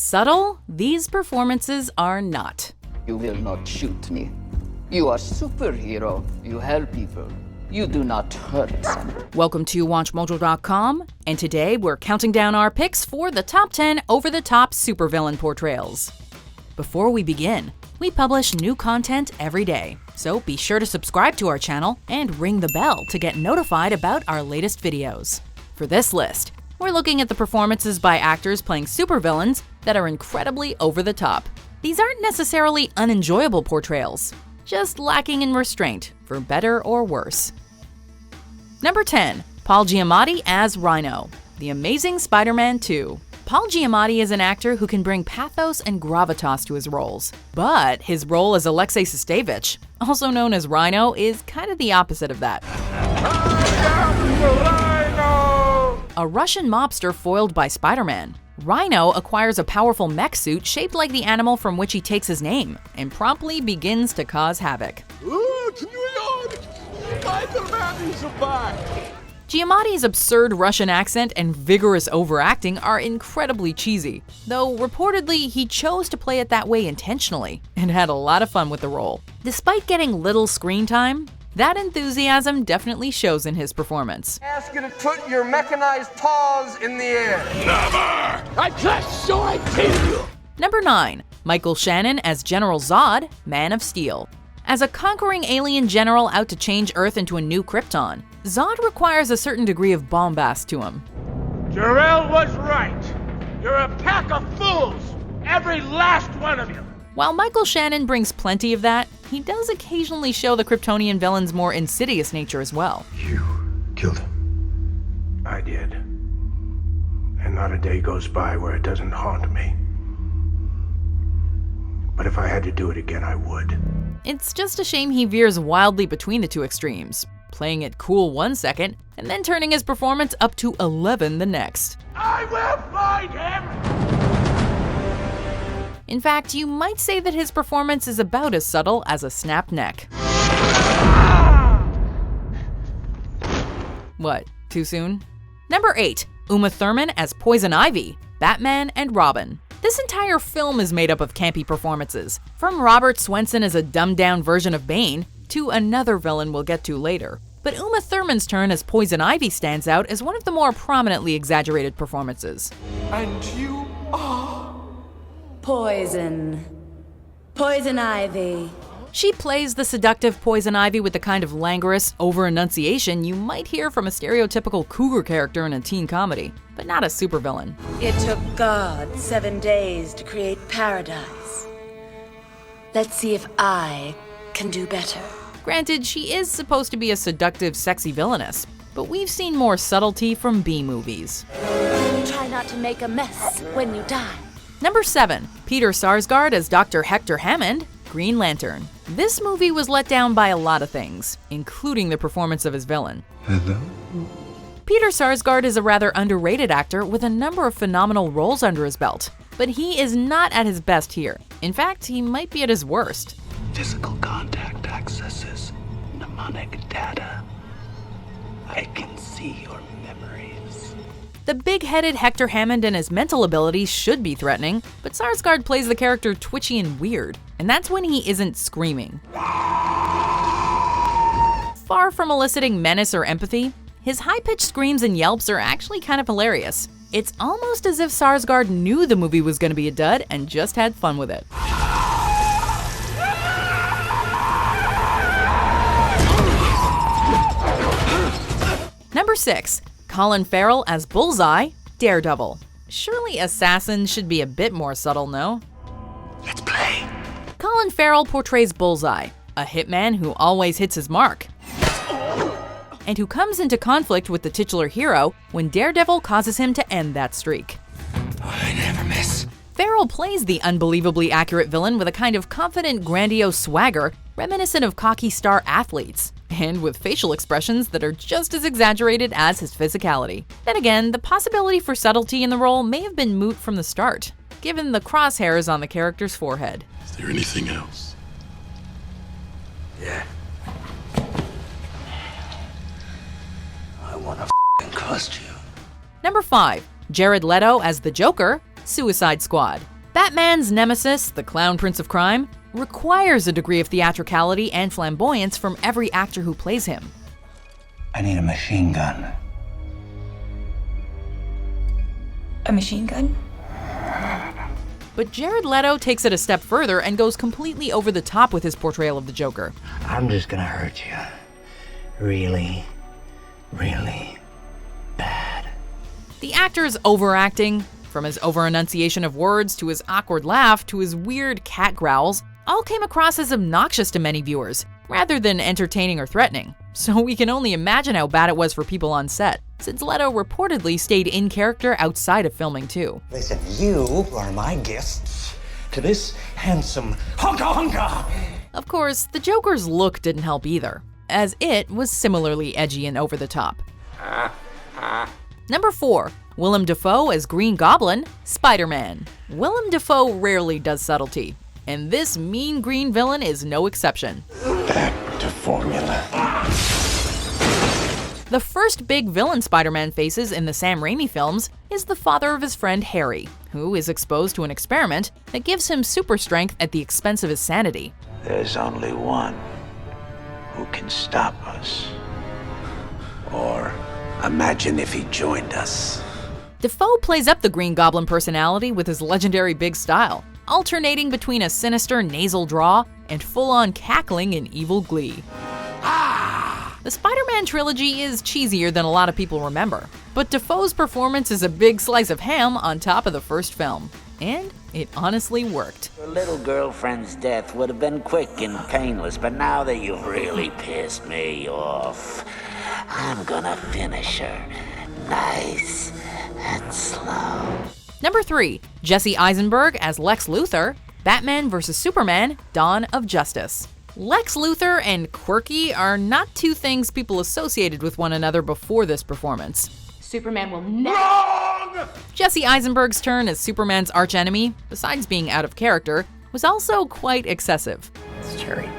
subtle, these performances are not. You will not shoot me. You are superhero. You help people. You do not hurt someone. Welcome to WatchMojo.com, and today we're counting down our picks for the top 10 over-the-top supervillain portrayals. Before we begin, we publish new content every day, so be sure to subscribe to our channel and ring the bell to get notified about our latest videos. For this list, we're looking at the performances by actors playing supervillains that are incredibly over the top. These aren't necessarily unenjoyable portrayals, just lacking in restraint, for better or worse. Number 10. Paul Giamatti as Rhino, The Amazing Spider-Man 2. Paul Giamatti is an actor who can bring pathos and gravitas to his roles, but his role as Alexei Sestevich, also known as Rhino, is kind of the opposite of that. A Russian mobster foiled by Spider-Man, Rhino acquires a powerful mech suit shaped like the animal from which he takes his name, and promptly begins to cause havoc. Giamatti's absurd Russian accent and vigorous overacting are incredibly cheesy, though reportedly he chose to play it that way intentionally and had a lot of fun with the role. Despite getting little screen time, that enthusiasm definitely shows in his performance. Ask you to put your mechanized paws in the air. Never! I just so I kill you! Number 9. Michael Shannon as General Zod, Man of Steel. As a conquering alien general out to change Earth into a new Krypton, Zod requires a certain degree of bombast to him. Jarrell was right. You're a pack of fools, every last one of you. While Michael Shannon brings plenty of that, he does occasionally show the Kryptonian villain's more insidious nature as well. You killed him. I did. And not a day goes by where it doesn't haunt me. But if I had to do it again, I would. It's just a shame he veers wildly between the two extremes, playing it cool one second, and then turning his performance up to 11 the next. I will find him! In fact, you might say that his performance is about as subtle as a snapped neck. What, too soon? Number 8. Uma Thurman as Poison Ivy, Batman and Robin. This entire film is made up of campy performances, from Robert Swenson as a dumbed-down version of Bane to another villain we'll get to later. But Uma Thurman's turn as Poison Ivy stands out as one of the more prominently exaggerated performances. And you are... Poison Ivy. She plays the seductive Poison Ivy with the kind of languorous over-enunciation you might hear from a stereotypical cougar character in a teen comedy, but not a supervillain. It took God 7 days to create paradise. Let's see if I can do better. Granted, she is supposed to be a seductive, sexy villainess, but we've seen more subtlety from B-movies. Try not to make a mess when you die. Number 7. Peter Sarsgaard as Dr. Hector Hammond, Green Lantern. This movie was let down by a lot of things, including the performance of his villain. Hello? Peter Sarsgaard is a rather underrated actor with a number of phenomenal roles under his belt, but he is not at his best here. In fact, he might be at his worst. Physical contact accesses mnemonic data. I can see your memories. The big-headed Hector Hammond and his mental abilities should be threatening, but Sarsgaard plays the character twitchy and weird, and that's when he isn't screaming. Far from eliciting menace or empathy, his high-pitched screams and yelps are actually kind of hilarious. It's almost as if Sarsgaard knew the movie was going to be a dud and just had fun with it. Number 6. Colin Farrell as Bullseye, Daredevil. Surely assassins should be a bit more subtle, no? Let's play. Colin Farrell portrays Bullseye, a hitman who always hits his mark, and who comes into conflict with the titular hero when Daredevil causes him to end that streak. I never miss. Farrell plays the unbelievably accurate villain with a kind of confident, grandiose swagger reminiscent of cocky star athletes, and with facial expressions that are just as exaggerated as his physicality. Then again, the possibility for subtlety in the role may have been moot from the start, given the crosshairs on the character's forehead. Is there anything else? Yeah. I want a costume. Number 5. Jared Leto as the Joker, Suicide Squad. Batman's nemesis, the Clown Prince of Crime, requires a degree of theatricality and flamboyance from every actor who plays him. I need a machine gun. A machine gun? But Jared Leto takes it a step further and goes completely over the top with his portrayal of the Joker. I'm just gonna hurt you. Really, really bad. The actor's overacting, from his over-enunciation of words to his awkward laugh to his weird cat growls, all came across as obnoxious to many viewers, rather than entertaining or threatening. So we can only imagine how bad it was for people on set, since Leto reportedly stayed in character outside of filming too. Listen, you are my guests to this handsome honka. Of course, the Joker's look didn't help either, as it was similarly edgy and over the top. Number 4. Willem Dafoe as Green Goblin, Spider-Man. Willem Dafoe rarely does subtlety, and this mean green villain is no exception. Back to formula. The first big villain Spider-Man faces in the Sam Raimi films is the father of his friend Harry, who is exposed to an experiment that gives him super strength at the expense of his sanity. There's only one who can stop us. Or imagine if he joined us. Dafoe plays up the Green Goblin personality with his legendary big style, alternating between a sinister nasal drawl and full-on cackling in evil glee. The Spider-Man trilogy is cheesier than a lot of people remember, but Dafoe's performance is a big slice of ham on top of the first film. And it honestly worked. Your little girlfriend's death would have been quick and painless, but now that you've really pissed me off, I'm gonna finish her nice and slow. Number 3. Jesse Eisenberg as Lex Luthor, Batman vs. Superman, Dawn of Justice. Lex Luthor and quirky are not two things people associated with one another before this performance. Superman will never. Jesse Eisenberg's turn as Superman's archenemy, besides being out of character, was also quite excessive. It's cherry.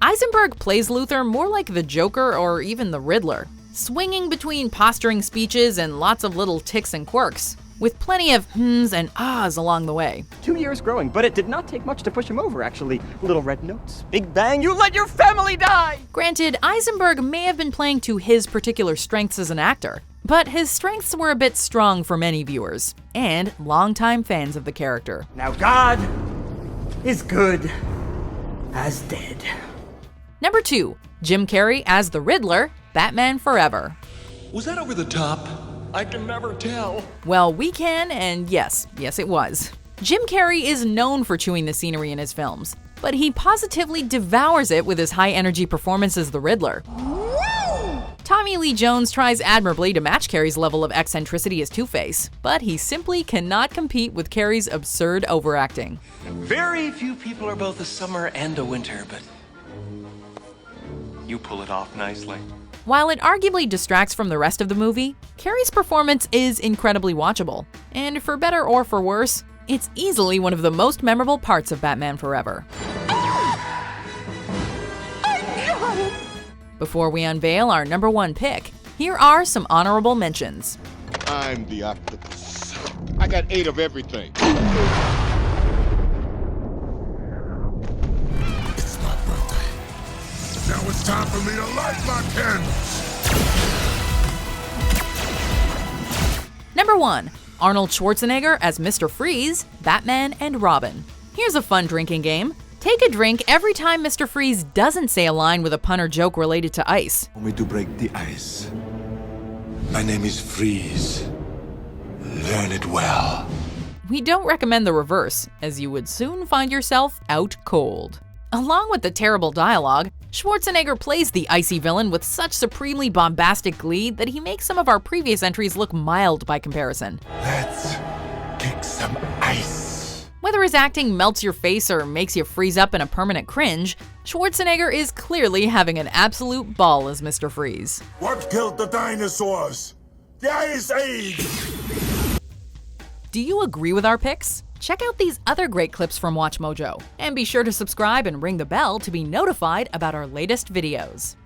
Eisenberg plays Luthor more like the Joker or even the Riddler, swinging between posturing speeches and lots of little tics and quirks, with plenty of hms and ahs along the way. 2 years growing, but it did not take much to push him over, actually. Little red notes, big bang, you let your family die! Granted, Eisenberg may have been playing to his particular strengths as an actor, but his strengths were a bit strong for many viewers, and longtime fans of the character. Now God is good as dead. Number 2. Jim Carrey as the Riddler, Batman Forever. Was that over the top? I can never tell. Well, we can, and yes, it was. Jim Carrey is known for chewing the scenery in his films, but he positively devours it with his high-energy performance as the Riddler. Tommy Lee Jones tries admirably to match Carrey's level of eccentricity as Two-Face, but he simply cannot compete with Carrey's absurd overacting. Very few people are both a summer and a winter, but you pull it off nicely. While it arguably distracts from the rest of the movie, Carrey's performance is incredibly watchable, and for better or for worse, it's easily one of the most memorable parts of Batman Forever. Before we unveil our number 1 pick, here are some honorable mentions. I'm the octopus. I got 8 of everything. It's my birthday. Now it's time for me to light my candles. Number 1. Arnold Schwarzenegger as Mr. Freeze, Batman and Robin. Here's a fun drinking game. Take a drink every time Mr. Freeze doesn't say a line with a pun or joke related to ice. Want me to break the ice? My name is Freeze. Learn it well. We don't recommend the reverse, as you would soon find yourself out cold. Along with the terrible dialogue, Schwarzenegger plays the icy villain with such supremely bombastic glee that he makes some of our previous entries look mild by comparison. Let's kick some ice. Whether his acting melts your face or makes you freeze up in a permanent cringe, Schwarzenegger is clearly having an absolute ball as Mr. Freeze. What killed the dinosaurs? The Ice Age! Do you agree with our picks? Check out these other great clips from WatchMojo, and be sure to subscribe and ring the bell to be notified about our latest videos.